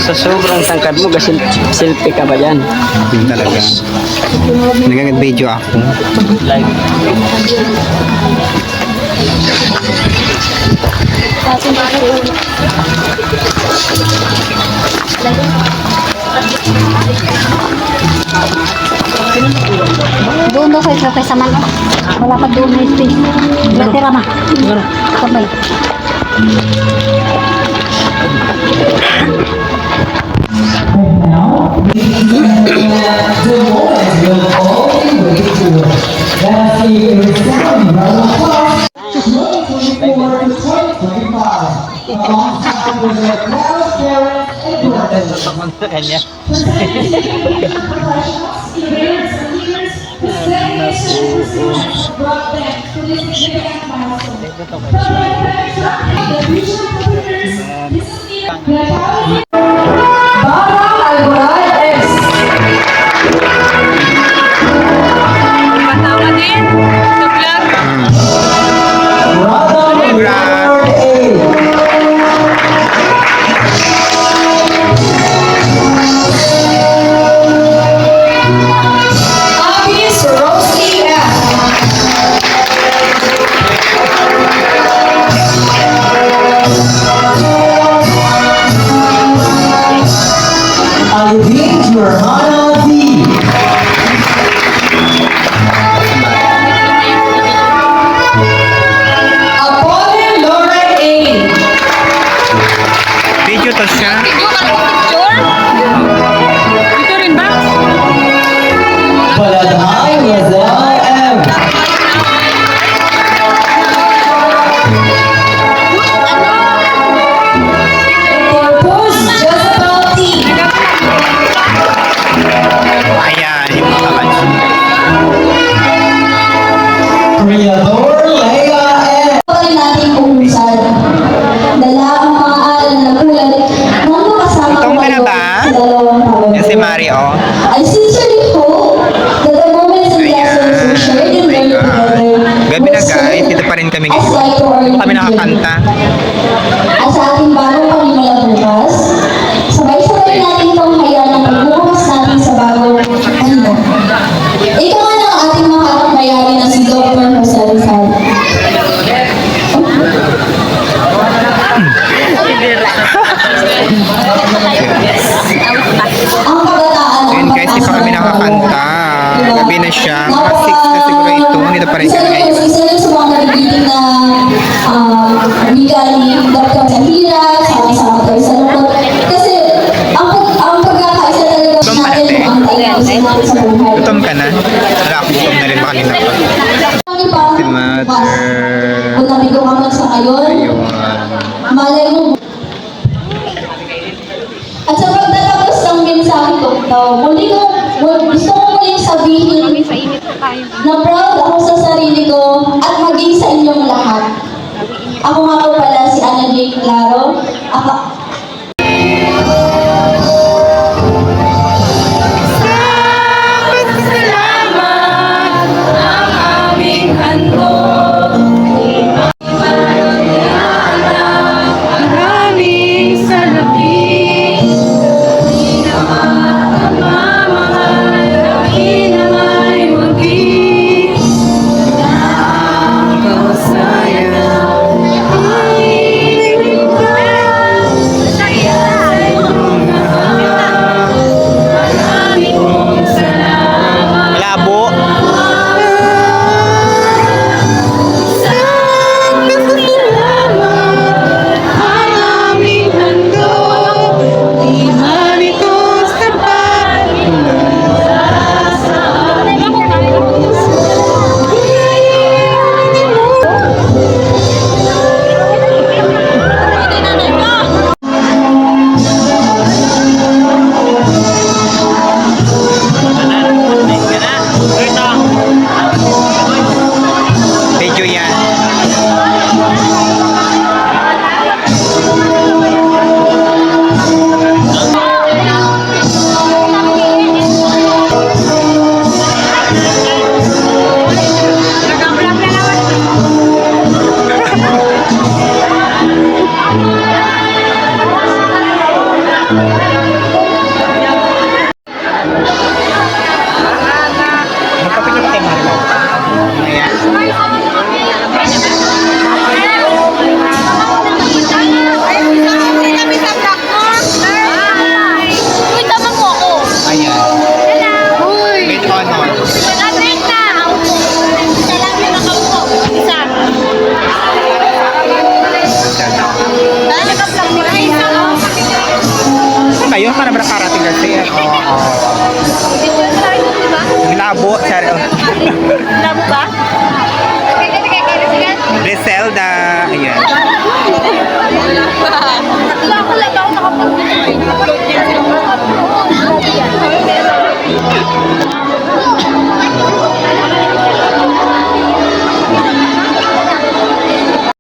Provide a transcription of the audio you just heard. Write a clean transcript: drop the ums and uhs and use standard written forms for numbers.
Sa sobrang tangkad mo, kasi selfie ka ba yan? Yun talaga. Nag-video ako. Like, Doon daw kay Saman. Wala pa doon na space. Natira ma. Sabay. kanya. Video to siya. Ito rin ba? Paladhay Rizal M. Purpose Jezebel T. Ayan, yung mga kabatch. Creador Leia M. Pwede natin umusad. Dala ang mga aral na kulad. Nang makasama Itong ka na kayo ba? sa dalawang taon. Yan si Mario. I sincerely hope that the moments and lessons we shared and learned together Gabi na will guys, serve dito pa rin kami as ngayon. light to our Dito kami journey. nakakanta. At sa ating bagong panimula bukas, sabay-sabay natin itong hayaan ng pagbubukas natin sa bagong ano. Ito nga ng ating mga mayari na si Dr. Jose Rizal. Ang kabataan Ayun guys, di pa kami nakakanta. Gabi na siya. Mga 6 na siguro ito. Dito pa rin kami ngayon. Isa rin sa mga nagigiting na wika ni Dr. Sahira, sama-sama tayo sa lungkot. Kasi ang pagkakaisa talaga Gutom ka na, natin te. ang tayo sa buhay. Gutom ka na? Wala akong gutom na rin baka kanina pa. Si Mother. Kung nabigo ka man sa ngayon, Ayun. malay mo. At sa pagtatapos ng mensahe ko, gusto ko muling sabihin na proud ako sa sarili ko at maging sa inyong lahat. Ako nga po pala si Ana Jane Claro. Ayun ka na ba nakarating kasi? Oo. Labo, sorry. Labo ba? Griselda. Ayan. Tatlo ako lang ako nakapag-upload yan sila.